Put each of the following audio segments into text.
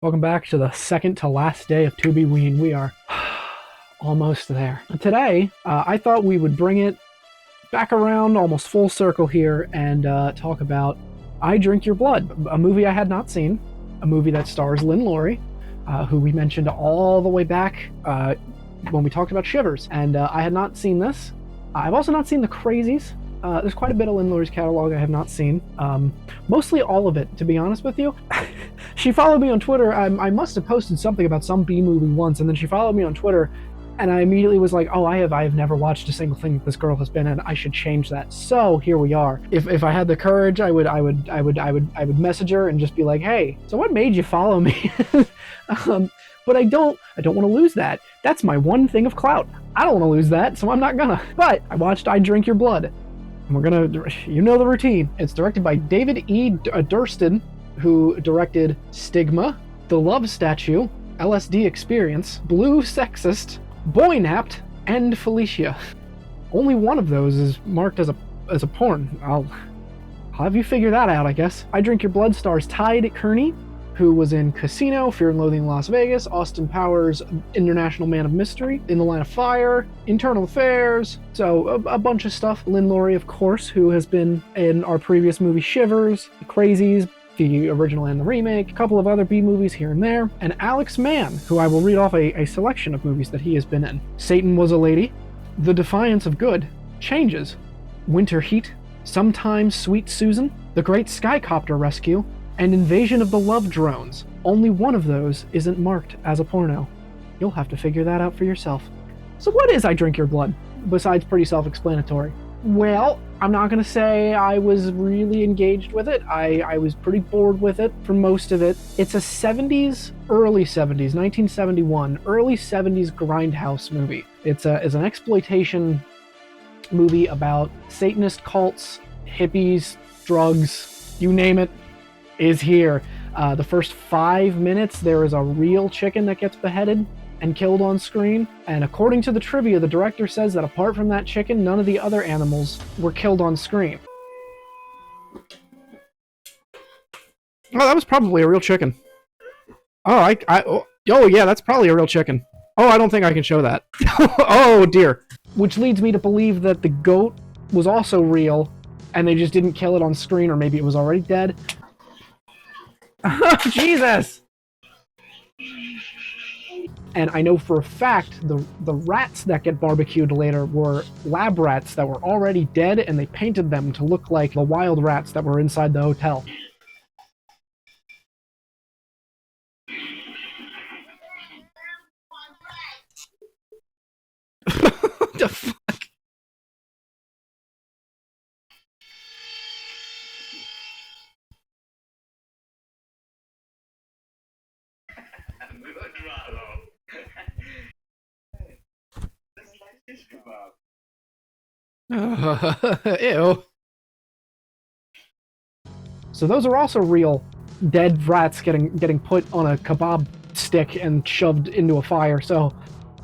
Welcome back to the second to last day of Tubiween. We are almost there. Today, I thought we would bring it back around almost full circle here and talk about I Drink Your Blood, a movie I had not seen, a movie that stars Lynn Lowry, who we mentioned all the way back when we talked about Shivers, and I had not seen this. I've also not seen The Crazies. There's quite a bit of Lynn Lowry's catalog I have not seen. Mostly all of it, to be honest with you. She followed me on Twitter. I must have posted something about some B movie once, and then she followed me on Twitter, and I immediately was like, "Oh, I have never watched a single thing that this girl has been in. I should change that." So here we are. If I had the courage, I would message her and just be like, "Hey, so what made you follow me?" But I don't want to lose that. That's my one thing of clout. I don't want to lose that, so I'm not gonna. But I watched I Drink Your Blood. And we're gonna, you know the routine. It's directed by David E. Durston, who directed Stigma, The Love Statue, LSD Experience, Blue Sexist, Boy Napped, and Felicia. Only one of those is marked as a porn. I'll have you figure that out, I guess. I Drink Your Blood stars Tide Kearney, who was in Casino, Fear and Loathing in Las Vegas, Austin Powers, International Man of Mystery, In the Line of Fire, Internal Affairs, so a bunch of stuff. Lynn Lowry, of course, who has been in our previous movie Shivers, The Crazies, the original and the remake, a couple of other B movies here and there, and Alex Mann, who I will read off a selection of movies that he has been in. Satan Was a Lady, The Defiance of Good, Changes, Winter Heat, Sometimes Sweet Susan, The Great Skycopter Rescue, and Invasion of the Love Drones. Only one of those isn't marked as a porno. You'll have to figure that out for yourself. So what is I Drink Your Blood, besides pretty self-explanatory? Well, I'm not going to say I was really engaged with it. I was pretty bored with it for most of it. It's a 70s, early 70s, 1971, early 70s grindhouse movie. It's an exploitation movie about Satanist cults, hippies, drugs, you name it, is here. The first 5 minutes, there is a real chicken that gets beheaded and killed on screen, and according to the trivia, the director says that apart from that chicken, none of the other animals were killed on screen. Oh, that was probably a real chicken. Oh, yeah, that's probably a real chicken. Oh, I don't think I can show that. Oh, dear. Which leads me to believe that the goat was also real, and they just didn't kill it on screen, or maybe it was already dead. Oh, Jesus! And I know for a fact the rats that get barbecued later were lab rats that were already dead, and they painted them to look like the wild rats that were inside the hotel. What the fuck? Ew. So those are also real dead rats getting put on a kebab stick and shoved into a fire. So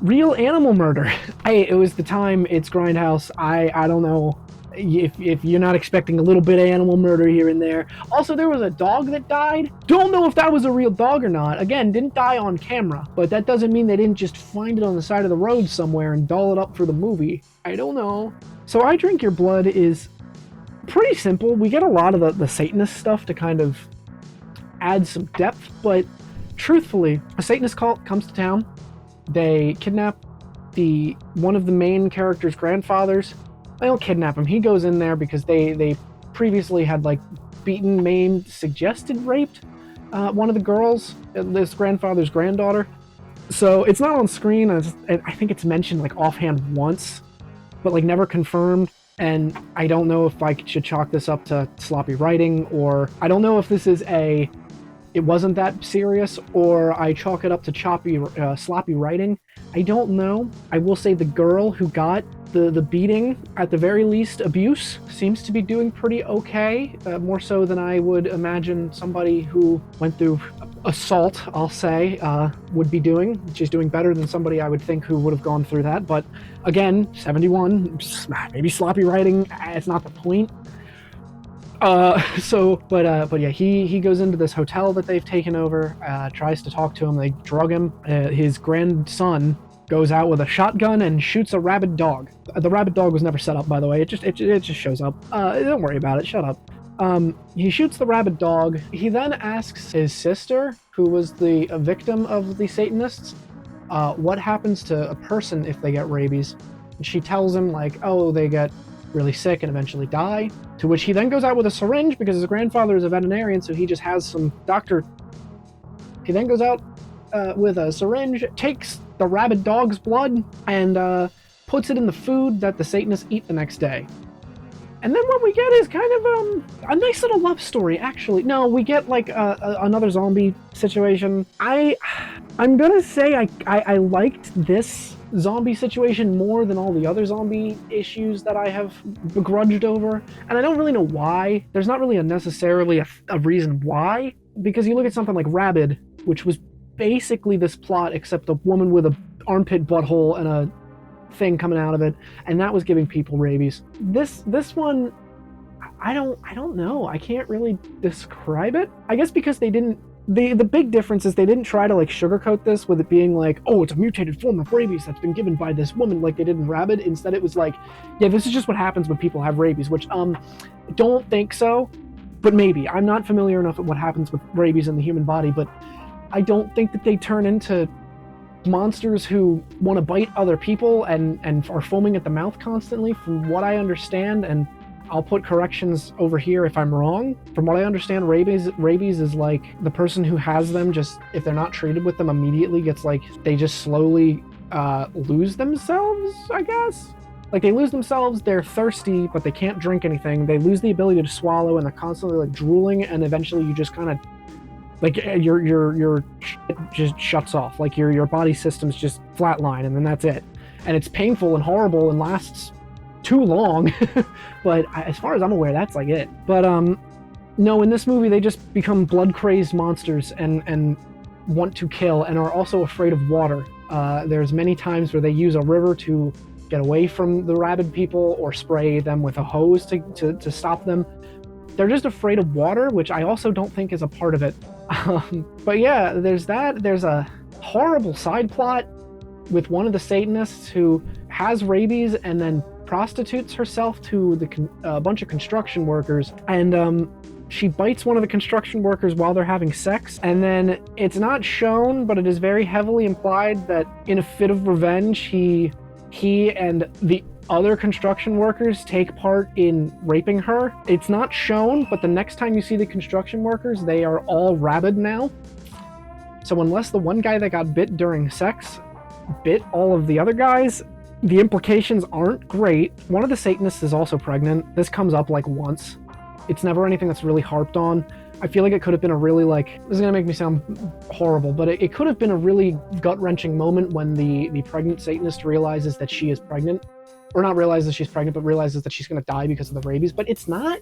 real animal murder. It was the time. It's Grindhouse. I don't know if you're not expecting a little bit of animal murder here and there. Also, there was a dog that died. Don't know if that was a real dog or not. Again, didn't die on camera, but that doesn't mean they didn't just find it on the side of the road somewhere and doll it up for the movie. I don't know. So I Drink Your Blood is pretty simple. We get a lot of the Satanist stuff to kind of add some depth, but truthfully, a Satanist cult comes to town. They kidnap one of the main character's grandfathers. They don't kidnap him. He goes in there because they previously had like beaten, maimed, suggested raped one of the girls, this grandfather's granddaughter. So it's not on screen. I think it's mentioned like offhand once, but like never confirmed. And I don't know if I should chalk this up to sloppy writing, or I don't know if this is it wasn't that serious, or I chalk it up to sloppy writing. I don't know. I will say the girl who got the beating, at the very least abuse, seems to be doing pretty okay, more so than I would imagine somebody who went through assault, I'll say, would be doing. She's doing better than somebody I would think who would have gone through that, but again, 71, maybe sloppy writing, it's not the point. But yeah, he goes into this hotel that they've taken over, tries to talk to him. They drug him. His grandson goes out with a shotgun and shoots a rabid dog. The rabid dog was never set up, by the way. It just shows up. Don't worry about it. Shut up. He shoots the rabid dog. He then asks his sister, who was the victim of the Satanists, what happens to a person if they get rabies. And she tells him, like, oh, they get really sick and eventually die. To which he then goes out with a syringe because his grandfather is a veterinarian, so he just has some doctor. He then goes out with a syringe, takes the rabid dog's blood, and puts it in the food that the Satanists eat the next day. And then what we get is kind of a nice little love story, actually. No, we get like another zombie situation. I'm gonna say I liked this zombie situation more than all the other zombie issues that I have begrudged over. And I don't really know why. There's not really necessarily a reason why. Because you look at something like Rabid, which was basically this plot, except a woman with a armpit butthole and a thing coming out of it, and that was giving people rabies. This one, I don't know. I can't really describe it. I guess because they didn't. The big difference is they didn't try to like sugarcoat this with it being like, oh, it's a mutated form of rabies that's been given by this woman, like they did in Rabid. Instead, it was like, yeah, this is just what happens when people have rabies, which don't think so, but maybe. I'm not familiar enough with what happens with rabies in the human body, but I don't think that they turn into monsters who want to bite other people and are foaming at the mouth constantly, from what I understand. And I'll put corrections over here if I'm wrong. From what I understand, rabies is like the person who has them, just if they're not treated with them immediately, gets like, they just slowly lose themselves, I guess. Like they lose themselves, they're thirsty, but they can't drink anything. They lose the ability to swallow, and they're constantly like drooling, and eventually you just kind of like your shit just shuts off. Like your body systems just flatline, and then that's it. And it's painful and horrible and lasts too long. But as far as I'm aware, that's like it. But no, in this movie they just become blood crazed monsters and want to kill, and are also afraid of water. There's many times where they use a river to get away from the rabid people, or spray them with a hose to stop them. They're just afraid of water, which I also don't think is a part of it. But yeah, there's that. There's a horrible side plot with one of the Satanists who has rabies and then prostitutes herself to a bunch of construction workers. And she bites one of the construction workers while they're having sex. And then it's not shown, but it is very heavily implied that in a fit of revenge, he and the other construction workers take part in raping her. It's not shown, but the next time you see the construction workers, they are all rabid now. So unless the one guy that got bit during sex bit all of the other guys, the implications aren't great. One of the Satanists is also pregnant. This comes up like once. It's never anything that's really harped on. I feel like it could have been a really this is gonna make me sound horrible, but it could have been a really gut-wrenching moment when the pregnant Satanist realizes that she is pregnant. Or not realizes she's pregnant, but realizes that she's gonna die because of the rabies. But it's not.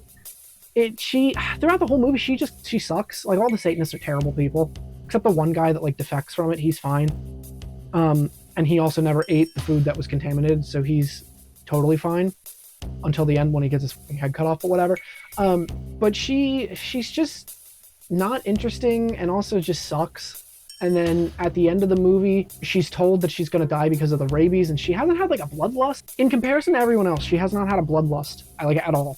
She throughout the whole movie, she sucks. Like, all the Satanists are terrible people, except the one guy that like defects from it. He's fine. And he also never ate the food that was contaminated, so he's totally fine until the end when he gets his head cut off or whatever. But she's just not interesting, and also just sucks. And then at the end of the movie, she's told that she's going to die because of the rabies, and she hasn't had like a bloodlust. In comparison to everyone else, she has not had a bloodlust like at all.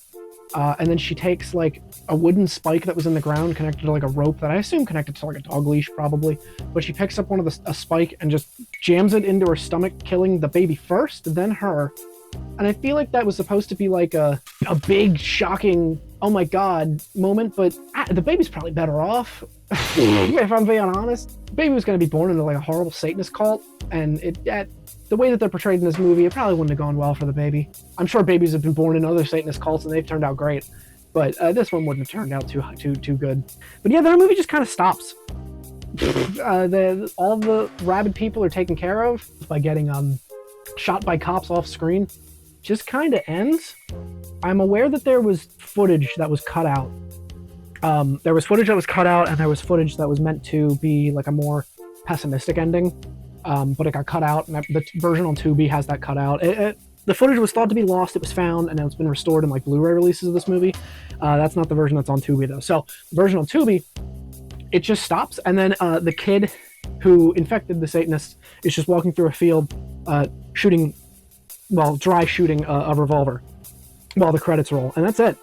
And then she takes like a wooden spike that was in the ground connected to like a rope that I assume connected to like a dog leash probably. But she picks up a spike and just jams it into her stomach, killing the baby first, then her. And I feel like that was supposed to be like a big, shocking, oh my god moment, but the baby's probably better off. If I'm being honest. The baby was going to be born into like a horrible Satanist cult, and the way that they're portrayed in this movie, it probably wouldn't have gone well for the baby. I'm sure babies have been born in other Satanist cults and they've turned out great, but this one wouldn't have turned out too good. But yeah, the movie just kind of stops. All the rabid people are taken care of by getting shot by cops off screen. Just kind of ends. I'm aware that there was footage that was cut out. There was footage that was cut out, and there was footage that was meant to be like a more pessimistic ending, but it got cut out, and the version on Tubi has that cut out. The footage was thought to be lost. It was found, and now it's been restored in like Blu-ray releases of this movie. That's not the version that's on Tubi though. So the version on Tubi, it just stops, and then the kid who infected the Satanists is just walking through a field, shooting, well, dry shooting a revolver while the credits roll, and that's it.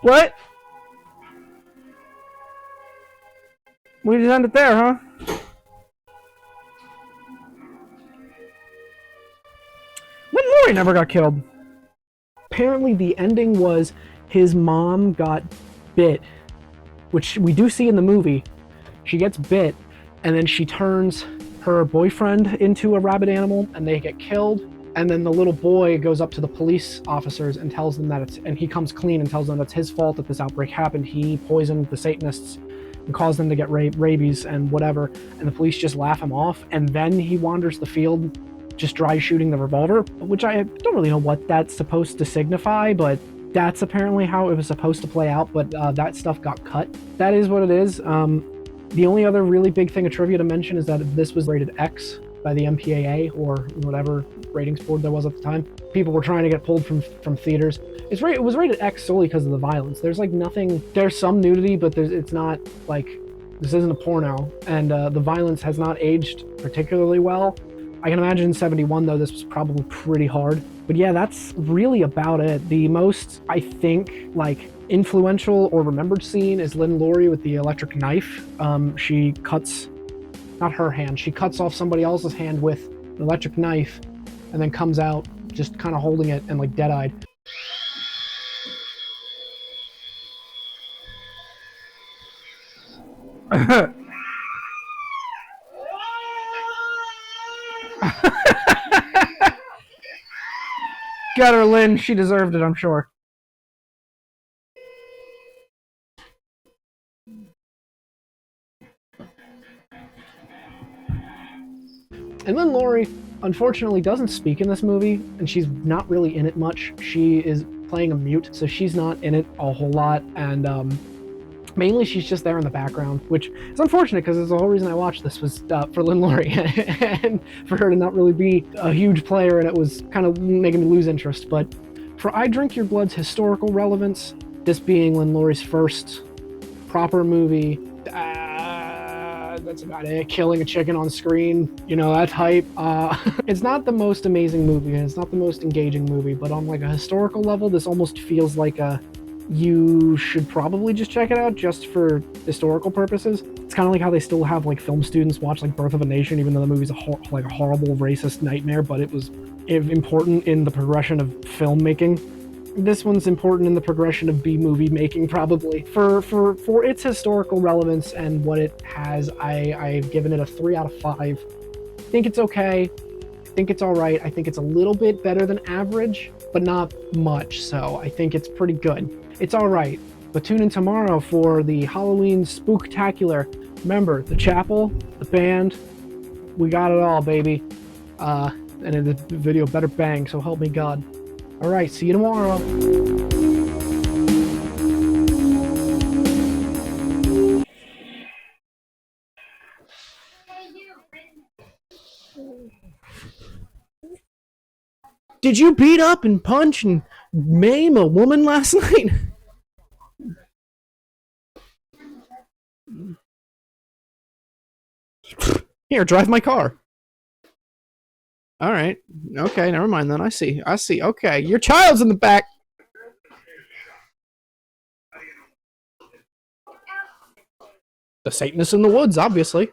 What? We just end it there, huh? Lynn Lowry never got killed. Apparently, the ending was his mom got bit, which we do see in the movie. She gets bit, and then she turns her boyfriend into a rabid animal, and they get killed. And then the little boy goes up to the police officers and tells them that and he comes clean and tells them it's his fault that this outbreak happened. He poisoned the Satanists and caused them to get rabies and whatever. And the police just laugh him off. And then he wanders the field, just dry shooting the revolver, which I don't really know what that's supposed to signify, but that's apparently how it was supposed to play out. But that stuff got cut. That is what it is. The only other really big thing of trivia to mention is that this was rated X by the MPAA or whatever ratings board there was at the time. People were trying to get pulled from theaters. It was rated X solely because of the violence. There's like nothing. There's some nudity, but it's not like this isn't a porno, and the violence has not aged particularly well. I can imagine in '71 though this was probably pretty hard. But yeah, that's really about it. The most, I think, like influential or remembered scene is Lynn Lowry with the electric knife. She cuts, not her hand, she cuts off somebody else's hand with an electric knife, and then comes out just kind of holding it and like dead-eyed. Got her, Lynn. She deserved it, I'm sure. And Lynn Lowry, unfortunately, doesn't speak in this movie, and she's not really in it much. She is playing a mute, so she's not in it a whole lot, and mainly she's just there in the background, which is unfortunate because the whole reason I watched this was for Lynn Lowry, and for her to not really be a huge player, and it was kind of making me lose interest. But for I Drink Your Blood's historical relevance, this being Lynn Lowry's first proper movie, that's about it. Killing a chicken on screen, you know, that's hype. It's not the most amazing movie, and it's not the most engaging movie, but on like a historical level, this almost feels like you should probably just check it out just for historical purposes. It's kind of like how they still have like film students watch like Birth of a Nation, even though the movie's like a horrible racist nightmare, but it was important in the progression of filmmaking. This one's important in the progression of B-movie making, probably. For its historical relevance and what it has, I've given it a 3 out of 5. I think it's okay. I think it's all right. I think it's a little bit better than average, but not much, so I think it's pretty good. It's all right. But tune in tomorrow for the Halloween Spooktacular. Remember, the chapel, the band, we got it all, baby. And in the video better bang, so help me God. All right, see you tomorrow. Did you beat up and punch and maim a woman last night? Here, drive my car. All right. Okay, never mind then. I see. Okay, your child's in the back. The Satanist in the woods, obviously.